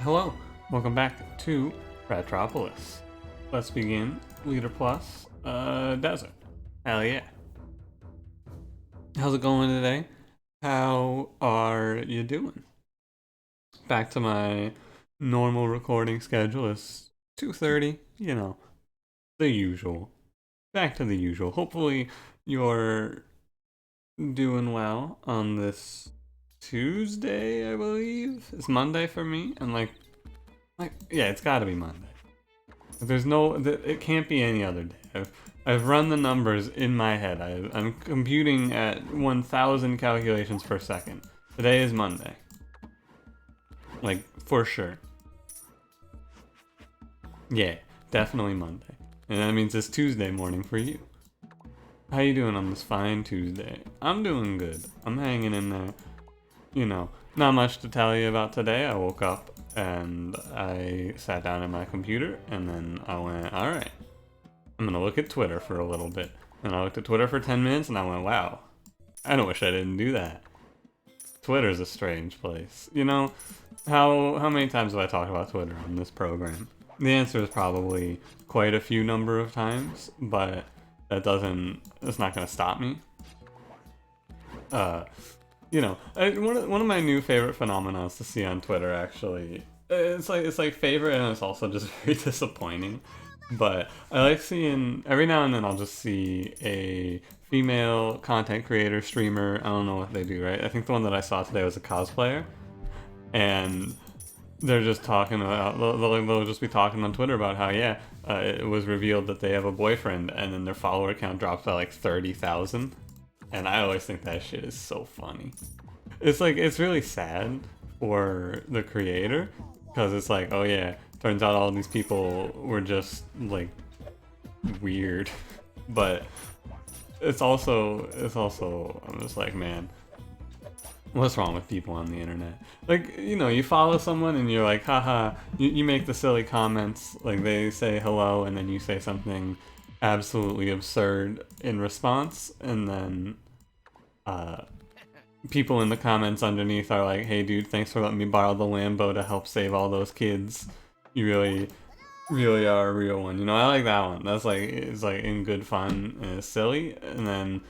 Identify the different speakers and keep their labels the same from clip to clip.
Speaker 1: Hello, welcome back to Ratropolis. Let's begin. Leader Plus, Desert. Hell yeah. How's it going today? How are you doing? Back to my normal recording schedule. It's 2:30, the usual. Back to the usual. Hopefully you're doing well on this Tuesday, I believe. It's Monday for me, and yeah, it's gotta be Monday. It can't be any other day. I've run the numbers in my head. I'm computing at 1,000 calculations per second. Today is Monday. Like, for sure. Yeah, definitely Monday. And that means it's Tuesday morning for you. How you doing on this fine Tuesday? I'm doing good. I'm hanging in there. Not much to tell you about today. I woke up and I sat down at my computer and then I went, alright, I'm gonna look at Twitter for a little bit. And I looked at Twitter for 10 minutes and I went, wow, I wish I didn't do that. Twitter's a strange place. How many times have I talked about Twitter on this program? The answer is probably quite a few number of times, but it's not gonna stop me. One of my new favorite phenomena to see on Twitter, actually. It's like favorite, and it's also just very disappointing. But I like seeing, every now and then I'll just see a female content creator, streamer, I don't know what they do, right? I think the one that I saw today was a cosplayer. And they're just talking about, they'll just be talking on Twitter about how, yeah, it was revealed that they have a boyfriend, and then their follower count drops by like 30,000. And I always think that shit is so funny. It's really sad for the creator, because it's like, oh yeah, turns out all these people were just like weird. But it's also I'm just like, man, what's wrong with people on the internet? Like, you follow someone and you're like, haha, you make the silly comments, like they say hello and then you say something absolutely absurd in response, and then people in the comments underneath are like, hey dude, thanks for letting me borrow the Lambo to help save all those kids. You really are a real one. I like that one. It's like in good fun and it's silly, and then,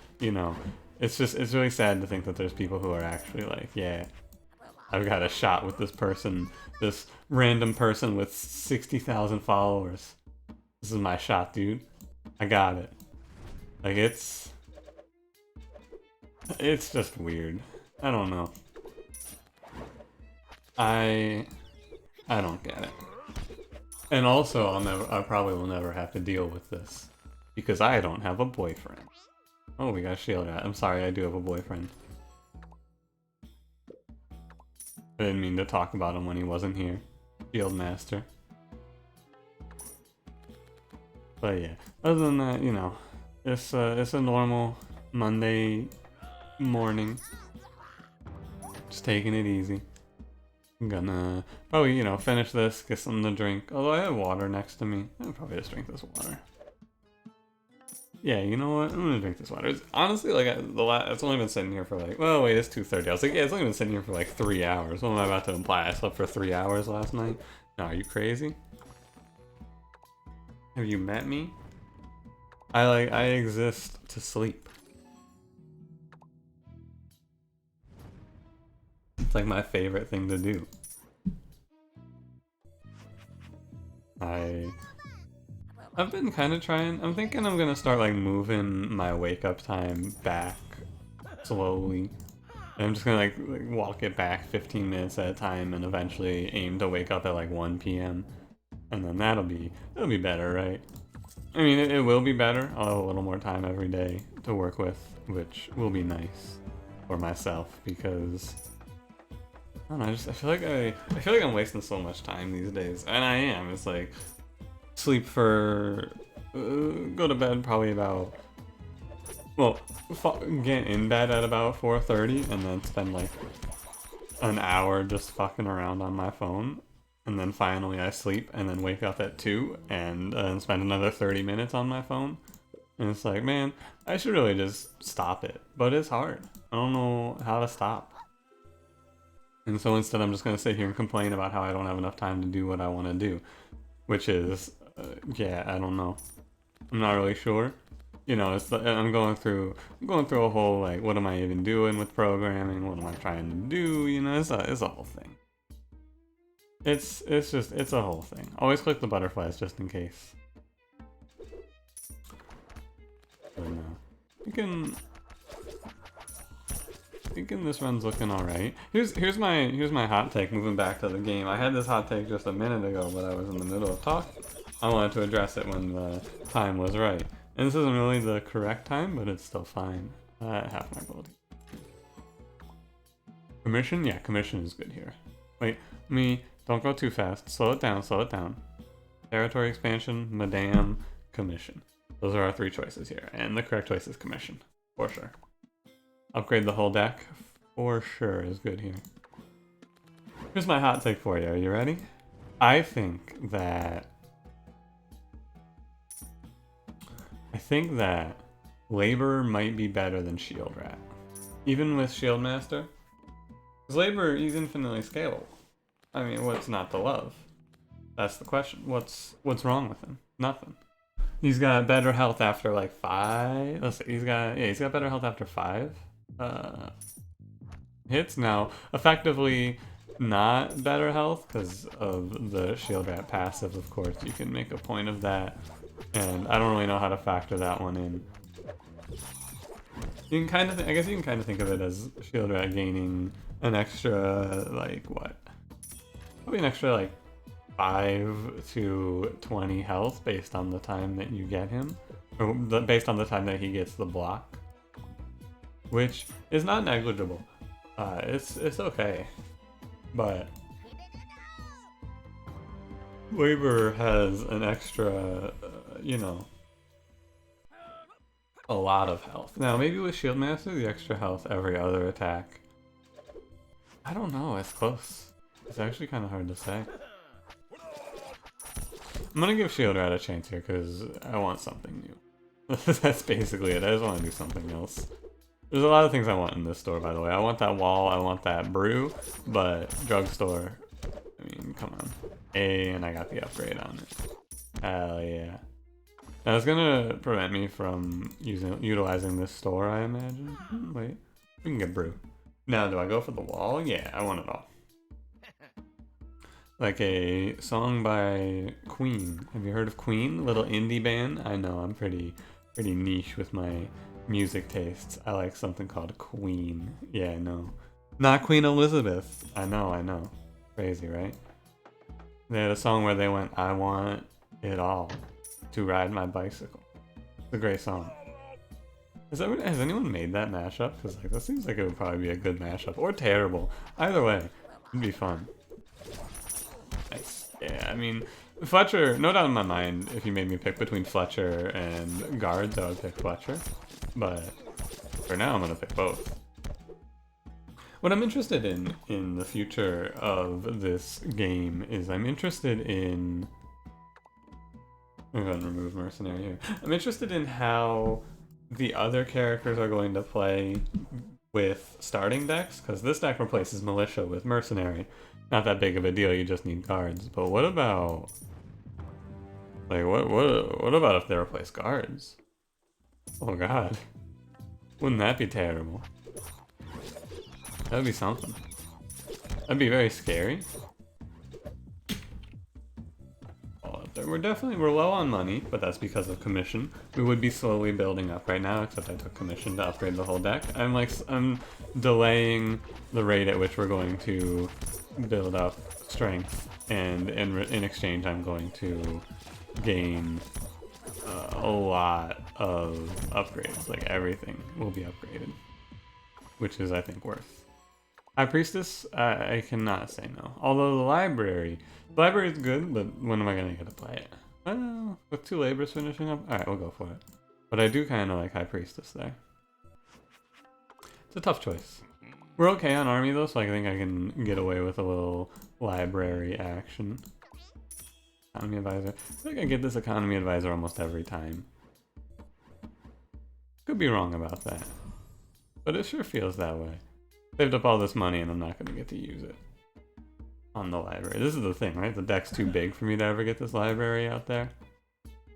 Speaker 1: it's really sad to think that there's people who are actually like, yeah, I've got a shot with this person, this random person with 60,000 followers. This is my shot, dude. I got it. Like, it's just weird. I don't know. I don't get it. And also, I probably will never have to deal with this because I don't have a boyfriend. Oh, we got Shieldrat. I'm sorry, I do have a boyfriend. I didn't mean to talk about him when he wasn't here. Shield Master. But yeah, other than that, it's a normal Monday morning. Just taking it easy. I'm gonna probably, finish this, get something to drink. Although I have water next to me. I'll probably just drink this water. Yeah, you know what? I'm gonna drink this water. It's honestly, like, it's only been sitting here for like, well, wait, it's 2:30. I was like, yeah, it's only been sitting here for like 3 hours. What am I about to imply? I slept for 3 hours last night? No, are you crazy? Have you met me? I exist to sleep. It's like my favorite thing to do. I've been kind of trying. I'm thinking I'm gonna start like moving my wake up time back slowly. And I'm just gonna like walk it back 15 minutes at a time and eventually aim to wake up at like 1 p.m. And then it'll be better, right? I mean, it will be better. I'll have a little more time every day to work with, which will be nice for myself because I don't know. I feel like I'm wasting so much time these days, and I am. It's like sleep for go to bed probably about, well, get in bed at about 4:30, and then spend like an hour just fucking around on my phone. And then finally I sleep and then wake up at 2 and spend another 30 minutes on my phone. And it's like, man, I should really just stop it. But it's hard. I don't know how to stop. And so instead I'm just going to sit here and complain about how I don't have enough time to do what I want to do. Which is, yeah, I don't know. I'm not really sure. You know, I'm going through a whole, like, what am I even doing with programming? What am I trying to do? You know, it's a whole thing. It's a whole thing. Always click the butterflies just in case. But no. Thinking this run's looking alright. Here's my hot take moving back to the game. I had this hot take just a minute ago, but I was in the middle of talking. I wanted to address it when the time was right. And this isn't really the correct time, but it's still fine. Half my gold. Commission? Yeah, commission is good here. Wait, don't go too fast. Slow it down, slow it down. Territory expansion, Madame, commission. Those are our 3 choices here. And the correct choice is commission, for sure. Upgrade the whole deck, for sure, is good here. Here's my hot take for you. Are you ready? I think that Labor might be better than Shieldrat. Even with Shieldmaster. Because Labor, he's infinitely scalable. I mean, what's not to love? That's the question. What's wrong with him? Nothing. He's got better health after like 5. Let's see, he's got better health after 5 hits now. Effectively not better health because of the Shieldrat passive, of course. You can make a point of that. And I don't really know how to factor that one in. You can kind of, I guess you can kind of think of it as Shieldrat gaining an extra, like, what? Probably an extra, like, 5 to 20 health based on the time that you get him. Or based on the time that he gets the block. Which is not negligible. It's okay. But Labor has an extra, you know, a lot of health. Now, maybe with Shieldmaster, the extra health every other attack. I don't know, it's close. It's actually kind of hard to say. I'm gonna give Shieldrat a chance here because I want something new. That's basically it. I just want to do something else. There's a lot of things I want in this store, by the way. I want that wall, I want that brew, but drugstore, I mean, come on. And I got the upgrade on it. Hell yeah. Now it's gonna prevent me from utilizing this store, I imagine. Wait, we can get brew. Now, do I go for the wall? Yeah, I want it all. Like a song by Queen. Have you heard of Queen? Little indie band? I know, I'm pretty niche with my music tastes. I like something called Queen. Yeah, no. Not Queen Elizabeth. I know. Crazy, right? They had a song where they went, I want it all to ride my bicycle. It's a great song. Has anyone made that mashup? Because like, that seems like it would probably be a good mashup. Or terrible. Either way, it'd be fun. Nice. Yeah, I mean, Fletcher, no doubt in my mind, if you made me pick between Fletcher and guards, I would pick Fletcher. But for now, I'm going to pick both. What I'm interested in the future of this game is I'm interested in... I'm going to remove Mercenary here. I'm interested in how the other characters are going to play with starting decks, because this deck replaces Militia with Mercenary. Not that big of a deal, you just need guards. But what about... like, what about if they replace guards? Oh god. Wouldn't that be terrible? That would be something. That'd be very scary. We're low on money, but that's because of commission. We would be slowly building up right now, except I took commission to upgrade the whole deck. I'm delaying the rate at which we're going to build up strength, and in exchange I'm going to gain a lot of upgrades. Like everything will be upgraded, which is I think worth. High Priestess, I cannot say no. Although the library is good, but when am I gonna get to play it? Well, with 2 labors finishing up, alright, we'll go for it. But I do kind of like High Priestess there. It's a tough choice. We're okay on army though, so I think I can get away with a little library action. Economy advisor. I feel like I get this economy advisor almost every time. Could be wrong about that, but it sure feels that way. Saved up all this money and I'm not going to get to use it. on the library. This is the thing, right? The deck's too big for me to ever get this library out there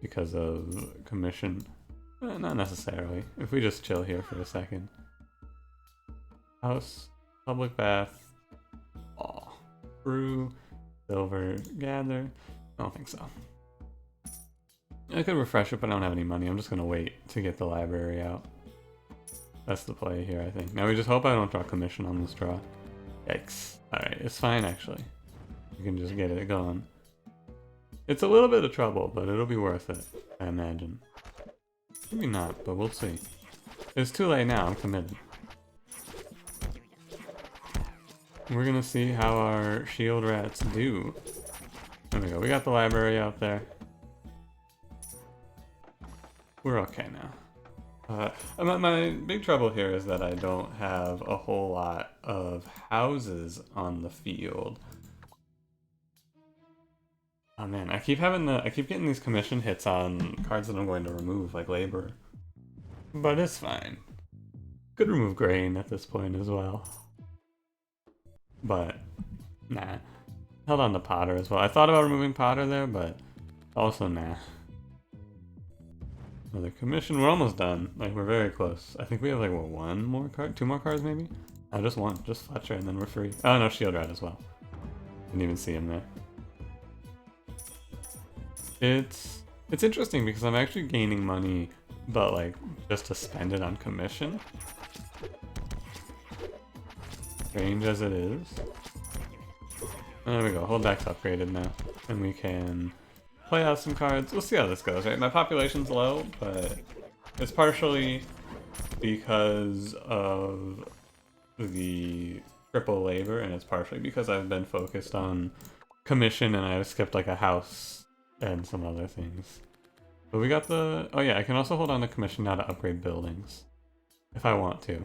Speaker 1: because of commission. Not necessarily. If we just chill here for a second. House, public bath, brew, silver, gather. I don't think so. I could refresh it, but I don't have any money. I'm just gonna wait to get the library out. That's the play here, I think. Now we just hope I don't draw commission on this draw. Yikes. Alright, it's fine actually. You can just get it going. It's a little bit of trouble, but it'll be worth it, I imagine. Maybe not, but we'll see. It's too late now, I'm committed. We're gonna see how our Shieldrats do. There we go, we got the library out there. We're okay now. My big trouble here is that I don't have a whole lot of houses on the field. Oh man, I keep getting these commission hits on cards that I'm going to remove, like Labor. But it's fine. Could remove Grain at this point as well. But, nah. Held on to Potter as well. I thought about removing Potter there, but also nah. Another commission. We're almost done. Like, we're very close. I think we have like, what, one more card? Two more cards maybe? Oh, just one. Just Fletcher and then we're free. Oh no, Shieldrat as well. Didn't even see him there. It's interesting because I'm actually gaining money, but like, just to spend it on commission. Strange as it is. There we go. Whole deck's upgraded now. And we can play out some cards. We'll see how this goes, right? My population's low, but it's partially because of the triple labor, and it's partially because I've been focused on commission and I've skipped like a house and some other things. But we got the... Oh yeah, I can also hold on to commission now to upgrade buildings. If I want to.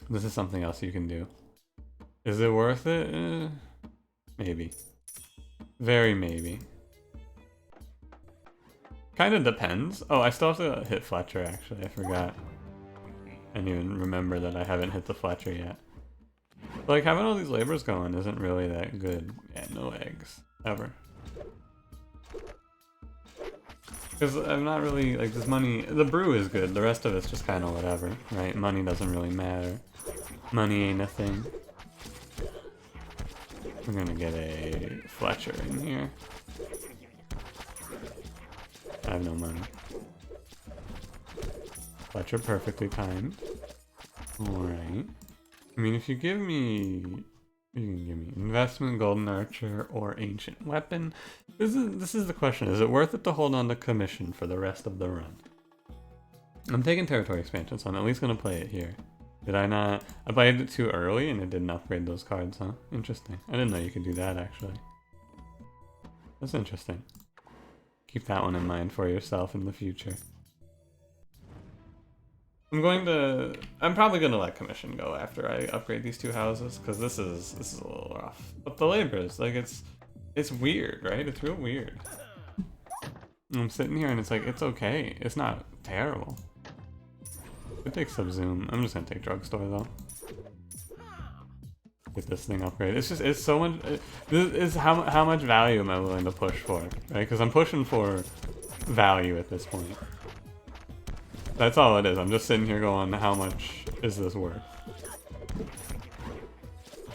Speaker 1: This is something else you can do. Is it worth it? Maybe. Very maybe. Kind of depends. Oh, I still have to hit Fletcher, actually. I forgot. I didn't even remember that I haven't hit the Fletcher yet. But, like, having all these labors going isn't really that good. Yeah, no eggs. Ever. Because I'm not really, like, this money... The brew is good. The rest of it's just kind of whatever, right? Money doesn't really matter. Money ain't a thing. We're gonna get a Fletcher in here. I have no money. Fletcher perfectly timed. Alright. I mean, if you give me... You can give me investment, golden archer, or ancient weapon. This is the question. Is it worth it to hold on to commission for the rest of the run? I'm taking territory expansion, so I'm at least gonna play it here. Did I not? I played it too early and it didn't upgrade those cards, huh? Interesting. I didn't know you could do that, actually. That's interesting. Keep that one in mind for yourself in the future. I'm probably gonna let commission go after I upgrade these two houses, because this is a little rough. But the labors, like it's weird, right? It's real weird. And I'm sitting here and it's like, it's okay. It's not terrible. Could take Subzoom. I'm just gonna take Drugstore though. Get this thing upgraded. It's so much. This is how much value am I willing to push for, right? Because I'm pushing for value at this point. That's all it is. I'm just sitting here going, how much is this worth?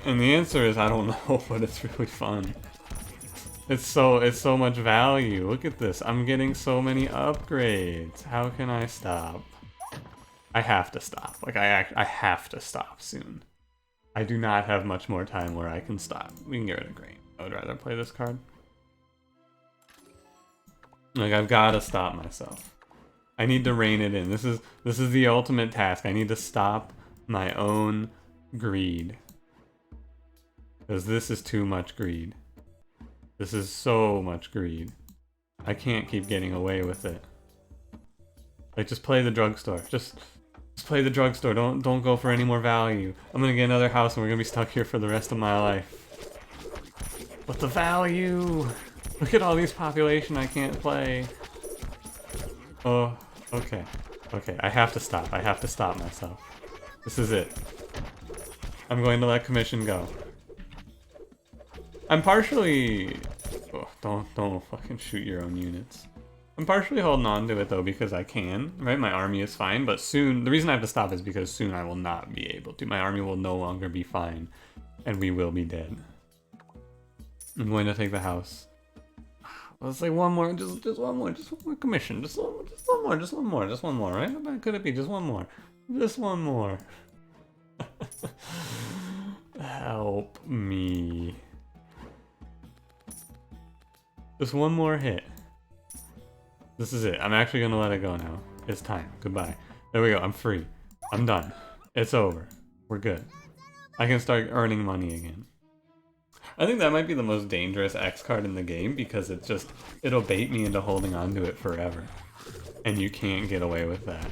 Speaker 1: And the answer is I don't know, but it's really fun. It's so much value. Look at this. I'm getting so many upgrades. How can I stop? I have to stop. Like, I have to stop soon. I do not have much more time where I can stop. We can get rid of Grain. I would rather play this card. Like, I've got to stop myself. I need to rein it in. This is the ultimate task. I need to stop my own greed. Because this is too much greed. This is so much greed. I can't keep getting away with it. Like, just play the drugstore. Just play the drugstore. Don't go for any more value. I'm gonna get another house and we're gonna be stuck here for the rest of my life. But the value! Look at all these population I can't play. Oh, okay. Okay, I have to stop. I have to stop myself. This is it. I'm going to let commission go. I'm partially... Oh, don't fucking shoot your own units. I'm partially holding on to it though because I can, right? My army is fine, but soon... The reason I have to stop is because soon I will not be able to. My army will no longer be fine, and we will be dead. I'm going to take the house. Let's say one more, just one more commission. Just one more, right? How bad could it be? Just one more. Just one more. Help me. Just one more hit. This is it. I'm actually gonna let it go now. It's time. Goodbye. There we go. I'm free. I'm done. It's over. We're good. I can start earning money again. I think that might be the most dangerous X card in the game because it'll bait me into holding on to it forever. And you can't get away with that.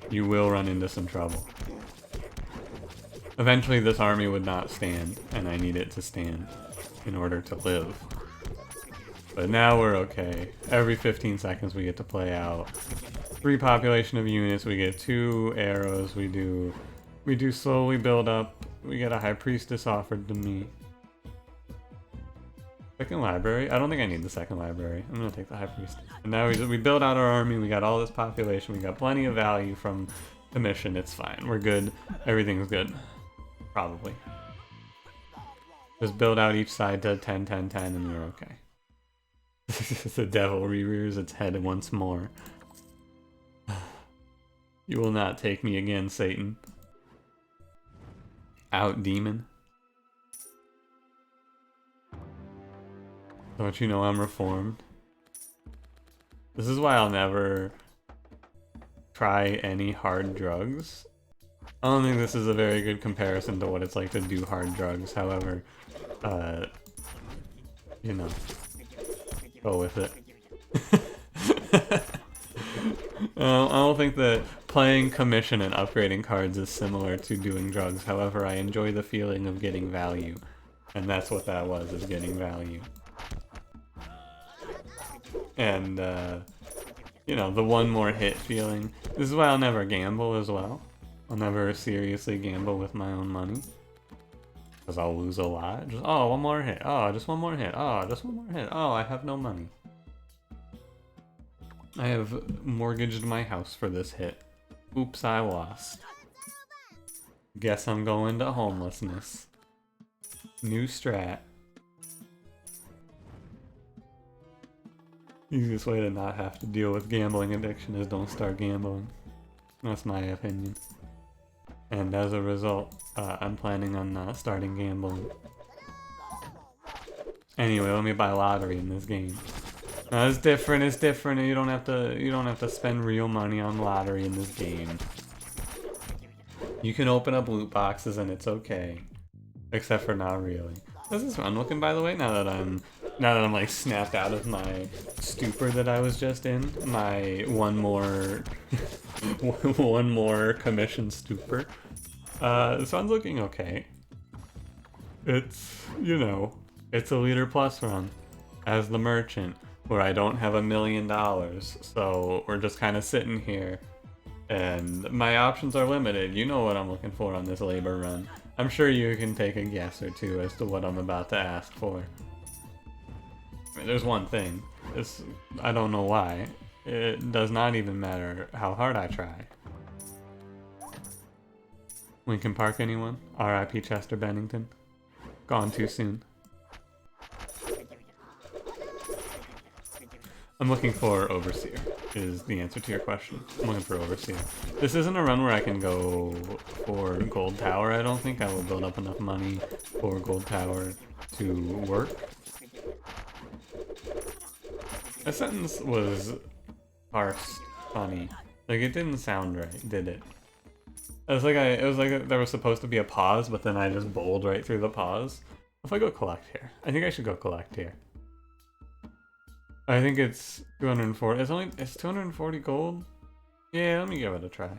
Speaker 1: You will run into some trouble. Eventually this army would not stand, and I need it to stand in order to live. But now we're okay. Every 15 seconds we get to play out 3 population of units, we get 2 arrows, we do slowly build up, we get a high priestess offered to me. Second library? I don't think I need the second library. I'm gonna take the high priestess. And now we build out our army, we got all this population, we got plenty of value from the mission, it's fine. We're good. Everything's good. Probably. Just build out each side to 10, 10, 10, and we're okay. The devil rears its head once more. You will not take me again, Satan. Out, demon. Don't you know I'm reformed? This is why I'll never try any hard drugs. I don't think this is a very good comparison to what it's like to do hard drugs, however, you know, go with it. I don't think that playing commission and upgrading cards is similar to doing drugs, however, I enjoy the feeling of getting value, and that's what that was, is getting value. And, you know, the one more hit feeling. This is why I'll never gamble as well. I'll never seriously gamble with my own money. Because I'll lose a lot. Just, oh, one more hit. Oh, just one more hit. Oh, just one more hit. Oh, I have no money. I have mortgaged my house for this hit. Oops, I lost. Guess I'm going to homelessness. New strat. Easiest way to not have to deal with gambling addiction is don't start gambling. That's my opinion. And as a result, I'm planning on not starting gambling. Anyway, let me buy lottery in this game. Now, it's different. You don't have to spend real money on lottery in this game. You can open up loot boxes and it's okay. Except for not really. How's this run looking, by the way, now that I'm like snapped out of my stupor that I was just in? My one more commission stupor. This one's looking okay. It's, you know, it's a leader plus run as the merchant, where I don't have $1 million, so we're just kind of sitting here, and my options are limited. You know what I'm looking for on this labor run. I'm sure you can take a guess or two as to what I'm about to ask for. I mean, there's one thing. I don't know why. It does not even matter how hard I try. Lincoln Park, anyone? R.I.P. Chester Bennington. Gone too soon. I'm looking for Overseer, is the answer to your question. I'm looking for Overseer. This isn't a run where I can go for Gold Tower, I don't think. I will build up enough money for Gold Tower to work. That sentence was parsed funny. Like, it didn't sound right, did it? It was like there was supposed to be a pause, but then I just bowled right through the pause. If I go collect here, I think I should go collect here. I think it's 240. It's 240 gold. Yeah, let me give it a try.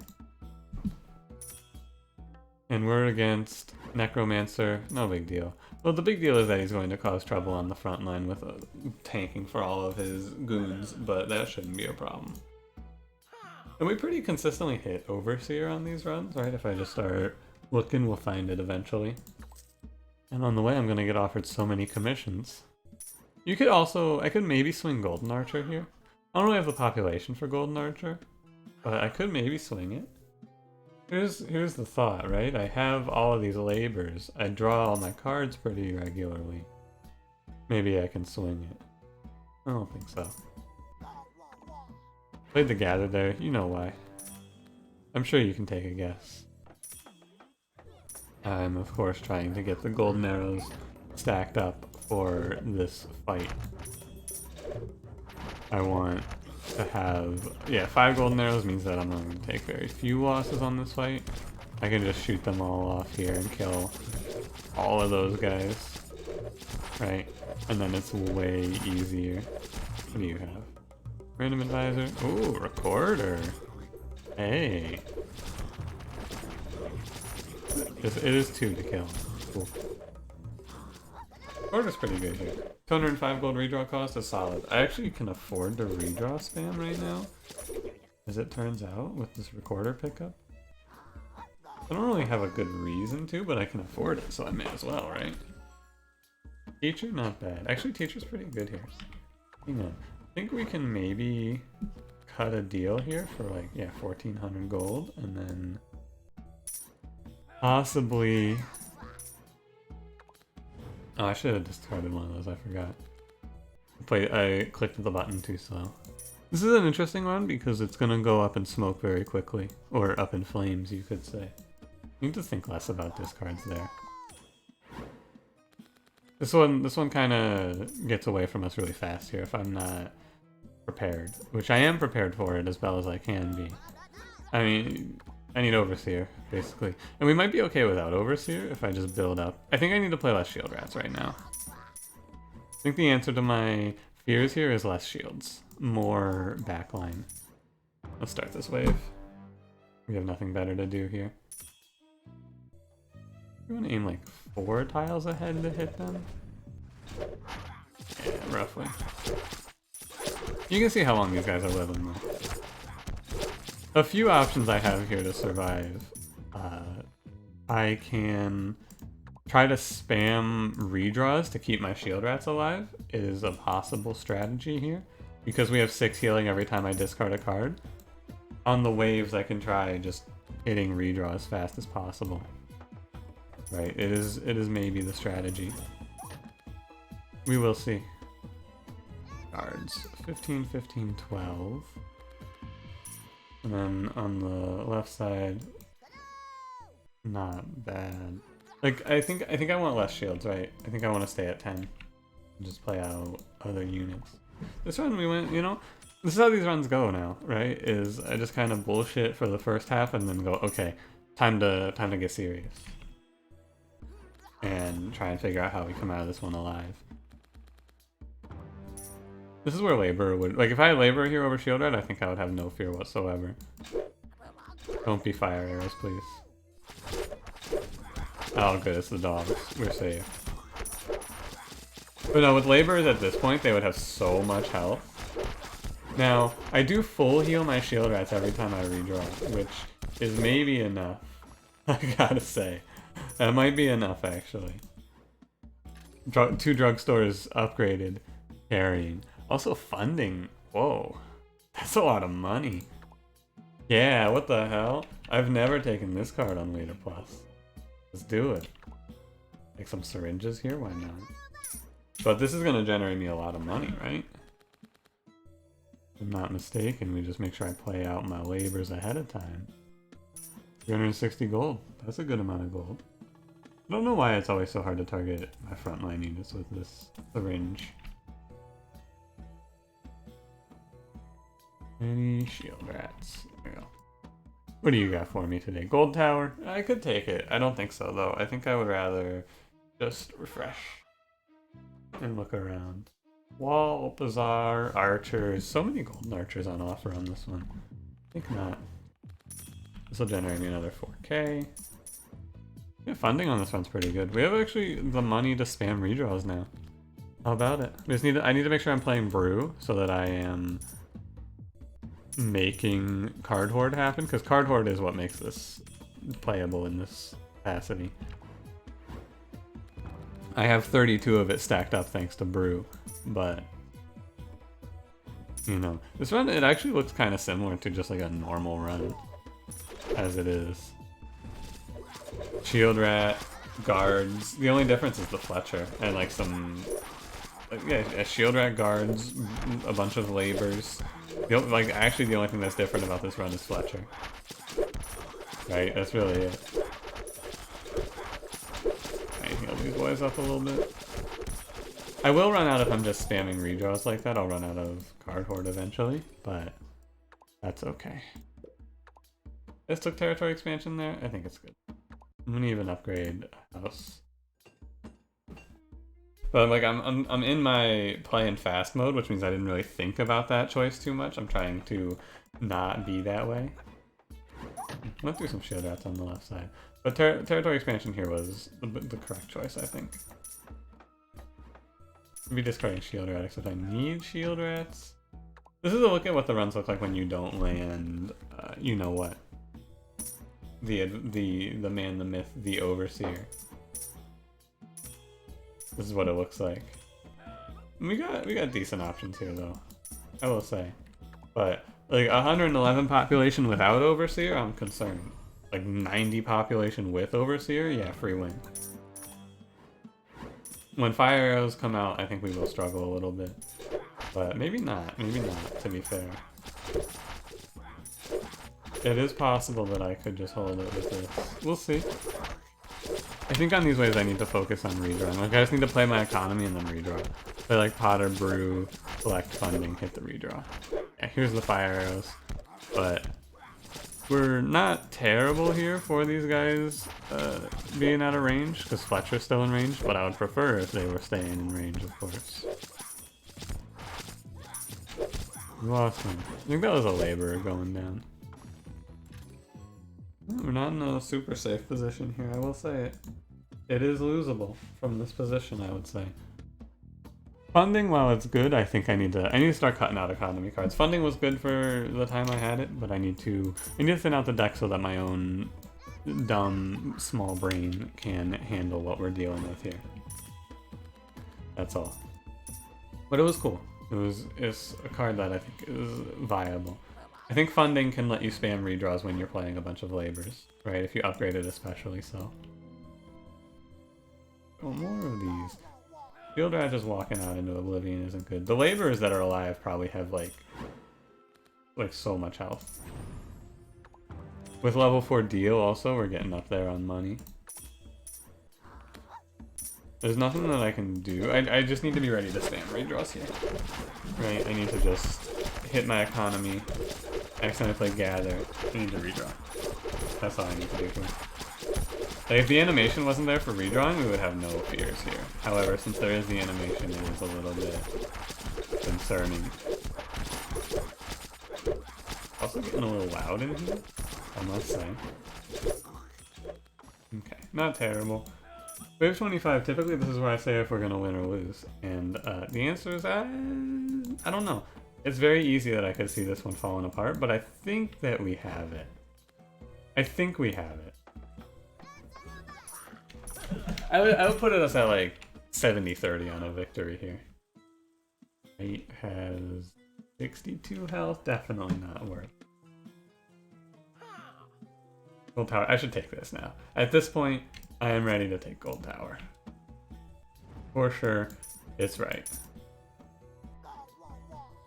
Speaker 1: And we're against Necromancer. No big deal. Well, the big deal is that he's going to cause trouble on the front line with tanking for all of his goons, but that shouldn't be a problem. And we pretty consistently hit Overseer on these runs, right? If I just start looking, we'll find it eventually. And on the way, I'm gonna get offered so many commissions. You could also, I could maybe swing Golden Archer here. I don't really have the population for Golden Archer, but I could maybe swing it. Here's the thought, right? I have all of these labors. I draw all my cards pretty regularly. Maybe I can swing it. I don't think so. Played the Gather there, you know why. I'm sure you can take a guess. I'm of course trying to get the golden arrows stacked up for this fight. I want to have, yeah, 5 golden arrows means that I'm not going to take very few losses on this fight. I can just shoot them all off here and kill all of those guys, right? And then it's way easier. What do you have? Random advisor. Ooh, recorder. Hey. It is 2 to kill. Cool. Recorder's pretty good here. 205 gold redraw cost is solid. I actually can afford to redraw spam right now, as it turns out, with this recorder pickup. I don't really have a good reason to, but I can afford it, so I may as well, right? Teacher, not bad. Actually, teacher's pretty good here. Hang on. I think we can maybe cut a deal here for like, yeah, 1400 gold, and then possibly... Oh, I should have discarded one of those, I forgot. I clicked the button too slow. This is an interesting one because it's gonna go up in smoke very quickly. Or up in flames, you could say. You need to think less about discards there. This one kinda gets away from us really fast here if I'm not prepared. Which I am prepared for it as well as I can be. I mean, I need Overseer, basically. And we might be okay without Overseer if I just build up. I think I need to play less Shieldrats right now. I think the answer to my fears here is less shields. More backline. Let's start this wave. We have nothing better to do here. We want to aim like 4 tiles ahead to hit them. Yeah, roughly. You can see how long these guys are living though. A few options I have here to survive. I can try to spam redraws to keep my Shieldrats alive. It is a possible strategy here. Because we have 6 healing every time I discard a card. On the waves I can try just hitting redraw as fast as possible. Right, it is maybe the strategy. We will see. Cards. 15, 15, 12. And then on the left side, not bad. Like I think I want less shields, right? I think I want to stay at 10 and just play out other units. This run we went, you know, this is how these runs go now, right? Is I just kind of bullshit for the first half and then go, okay, time to get serious. And try and figure out how we come out of this one alive. This is where Labor would... Like, if I had Labor here over Shieldrat, I think I would have no fear whatsoever. Don't be fire arrows, please. Oh, good, it's the dogs. We're safe. But no, with Labors at this point, they would have so much health. Now, I do full heal my Shieldrats every time I redraw, which is maybe enough. I gotta say. That might be enough, actually. 2 drugstores upgraded. Carrying. Also funding. Whoa. That's a lot of money. Yeah, what the hell? I've never taken this card on Leader Plus. Let's do it. Like some syringes here? Why not? But this is going to generate me a lot of money, right? If I'm not mistaken, we just make sure I play out my labors ahead of time. 360 gold. That's a good amount of gold. I don't know why it's always so hard to target my frontline units with this syringe. Any Shieldrats. There we go. What do you got for me today? Gold Tower? I could take it. I don't think so, though. I think I would rather just refresh and look around. Wall, Bazaar, Archers. So many golden archers on offer on this one. I think not. This will generate me another 4K. Yeah, funding on this one's pretty good. We have actually the money to spam redraws now. How about it? We just I need to make sure I'm playing Brew so that I am making Card Hoard happen, because Card Hoard is what makes this playable in this capacity. I have 32 of it stacked up thanks to Brew, but you know, this run, it actually looks kind of similar to just like a normal run, as it is. Shieldrat, guards, the only difference is the Fletcher, and like some, like, yeah, a Shieldrat, guards, a bunch of labors. Like, actually the only thing that's different about this run is Fletcher. Right, that's really it. I heal these boys up a little bit. I will run out if I'm just spamming redraws like that. I'll run out of card horde eventually, but that's okay. This took territory expansion there. I think it's good. I'm gonna even upgrade house. But like I'm in my play and fast mode, which means I didn't really think about that choice too much. I'm trying to not be that way. Let's do some shield rats on the left side. But territory expansion here was the correct choice, I think. I'll be discarding shield rat, except I need shield rats. This is a look at what the runs look like when you don't land, you know what. The man, the myth, the overseer. This is what it looks like. We got decent options here though, I will say. But like 111 population without overseer, I'm concerned. Like 90 population with overseer, yeah, free win. When fire arrows come out, I think we will struggle a little bit. But maybe not, to be fair. It is possible that I could just hold it with this. We'll see. I think on these waves I need to focus on redrawing. Like I just need to play my economy and then redraw. Play like Potter, Brew, collect funding, hit the redraw. Yeah, here's the fire arrows. But we're not terrible here for these guys being out of range, because Fletcher's still in range, but I would prefer if they were staying in range, of course. We lost one. I think that was a laborer going down. We're not in a super safe position here, I will say it. It is losable from this position, I would say. Funding, while it's good, I think I need to start cutting out economy cards. Funding was good for the time I had it, but I need to thin out the deck so that my own dumb small brain can handle what we're dealing with here. That's all. But it was cool. It's a card that I think is viable. I think funding can let you spam redraws when you're playing a bunch of labors, right? If you upgrade it especially so. Oh, more of these. Shieldrat just walking out into oblivion isn't good. The laborers that are alive probably have like so much health. With level 4 deal also, we're getting up there on money. There's nothing that I can do. I just need to be ready to spam redraws here. Right, I need to just hit my economy, accidentally play gather, I need to redraw. That's all I need to do here. Like, if the animation wasn't there for redrawing, we would have no fears here. However, since there is the animation, it is a little bit concerning. Also getting a little loud in here, I must say. Okay, not terrible. Wave 25, typically this is where I say if we're gonna win or lose. And the answer is, I don't know. It's very easy that I could see this one falling apart, but I think that we have it. I think we have it. I would put us at like 70-30 on a victory here. Eight has 62 health, definitely not worth. Gold tower, I should take this now. At this point, I am ready to take gold tower. For sure, it's right.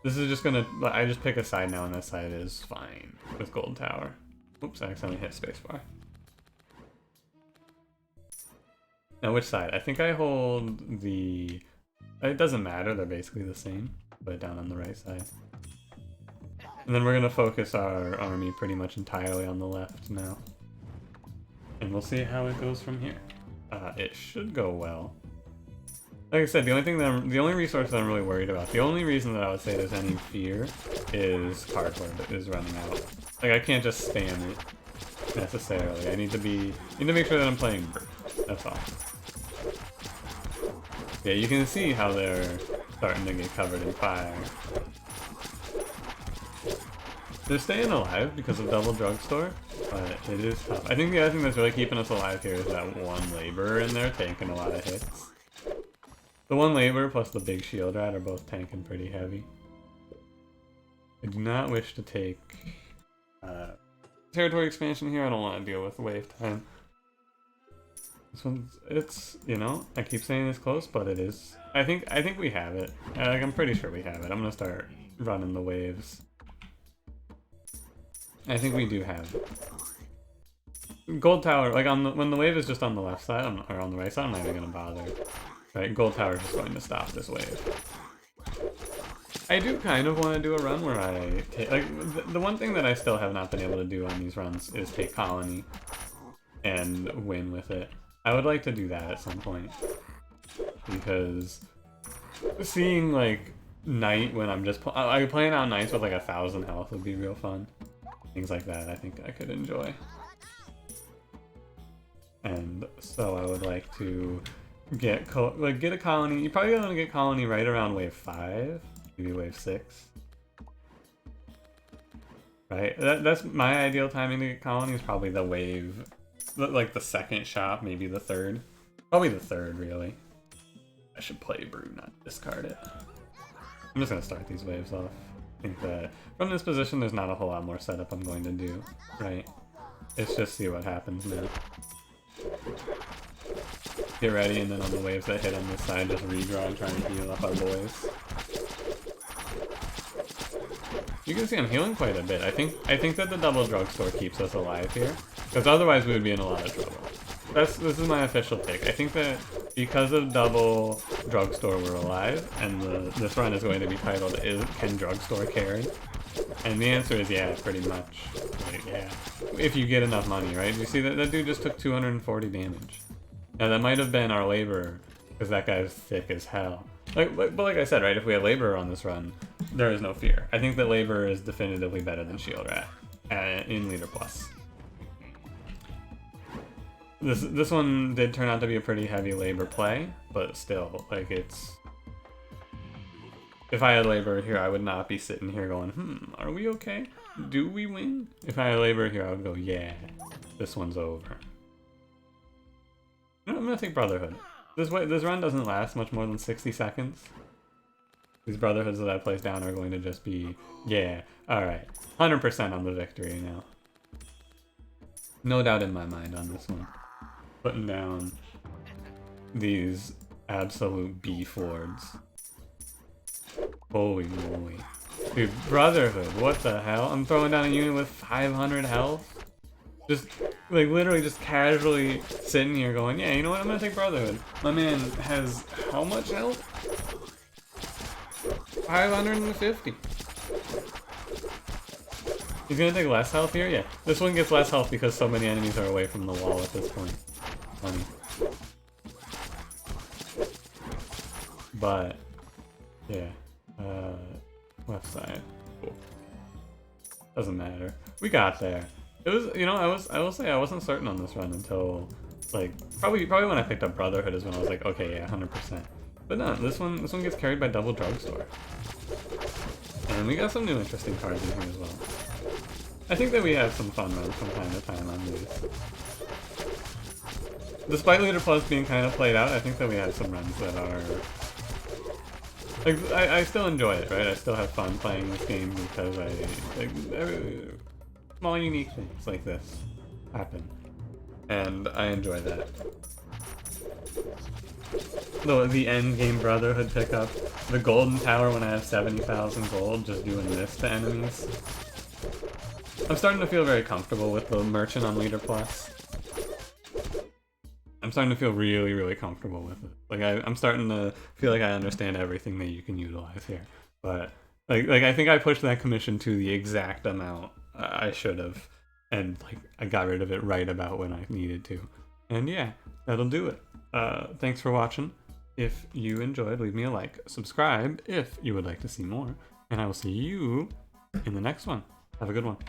Speaker 1: This is just gonna, I just pick a side now and that side is fine with gold tower. Oops, I accidentally hit spacebar. Now which side? I think I hold the... It doesn't matter, they're basically the same. Put it down on the right side. And then we're going to focus our army pretty much entirely on the left now. And we'll see how it goes from here. It should go well. Like I said, the only resource that I'm really worried about, the only reason that I would say there's any fear is card horde is running out. Like I can't just spam it necessarily. I need to make sure that I'm playing Brew. That's all. Yeah, you can see how they're starting to get covered in fire. They're staying alive because of double drugstore, but it is tough. I think the other thing that's really keeping us alive here is that one laborer in there taking a lot of hits. The one labor plus the big Shieldrat are both tanking pretty heavy. I do not wish to take territory expansion here. I don't want to deal with wave time. This one's, it's, you know, I keep saying it's close, but it is. I think we have it. Like, I'm pretty sure we have it. I'm gonna start running the waves. I think we do have it. Gold tower, like when the wave is just on the left side, or on the right side, I'm not even gonna bother. Right, gold tower is just going to stop this wave. I do kind of want to do a run where I take, like, the one thing that I still have not been able to do on these runs is take colony and win with it. I would like to do that at some point, because seeing like knight when I'm just playing out knights with like 1,000 health would be real fun. Things like that I think I could enjoy. And so I would like to get a colony. You probably want to get colony right around wave 5, maybe wave 6. Right? That's my ideal timing to get colony, is probably the wave, like the second shop, maybe the third. Probably the third, really. I should play brew, not discard it. I'm just gonna start these waves off. I think that from this position there's not a whole lot more setup I'm going to do, right? It's just see what happens now. Get ready, and then on the waves that hit on this side, just redraw and try and heal up our boys. You can see I'm healing quite a bit. I think that the double drugstore keeps us alive here, because otherwise we would be in a lot of trouble. This is my official take. I think that because of double drugstore we're alive, and this run is going to be titled Can Drugstore Carry? And the answer is yeah, pretty much. Like, yeah. If you get enough money, right? You see that dude just took 240 damage. Now that might have been our laborer, because that guy's thick as hell. But like I said, right, if we had laborer on this run, there is no fear. I think that laborer is definitively better than Shieldrat in Leader Plus. This one did turn out to be a pretty heavy labor play, but still, like, it's... If I had labor here, I would not be sitting here going, are we okay? Do we win? If I had labor here, I would go, yeah, this one's over. No, I'm gonna take Brotherhood. This run doesn't last much more than 60 seconds. These Brotherhoods that I place down are going to just be, yeah, alright. 100% on the victory now. No doubt in my mind on this one. Putting down these absolute B-Fords. Holy moly. Dude, Brotherhood, what the hell? I'm throwing down a unit with 500 health? Just, like, literally just casually sitting here going, yeah, you know what, I'm gonna take Brotherhood. My man has how much health? 550. He's gonna take less health here? Yeah. This one gets less health because so many enemies are away from the wall at this point. Funny. But, yeah. Left side. Cool. Doesn't matter. We got there. It was, you know, I will say I wasn't certain on this run until, like, probably when I picked up Brotherhood is when I was like, okay, yeah, 100%. But no, this one gets carried by double drugstore. And we got some new interesting cards in here as well. I think that we have some fun runs from time to time on these. Despite Leader Plus being kind of played out, I think that we have some runs that are... Like, I still enjoy it, right? I still have fun playing this game because small unique things like this happen. And I enjoy that. The end game Brotherhood pickup. The Golden Tower when I have 70,000 gold, just doing this to enemies. I'm starting to feel very comfortable with the Merchant on Leader Plus. I'm starting to feel really, really comfortable with it. Like, I'm starting to feel like I understand everything that you can utilize here. But, like I think I pushed that commission to the exact amount I should have. And, like, I got rid of it right about when I needed to. And yeah, that'll do it. Thanks for watching. If you enjoyed, leave me a like. Subscribe if you would like to see more. And I will see you in the next one. Have a good one.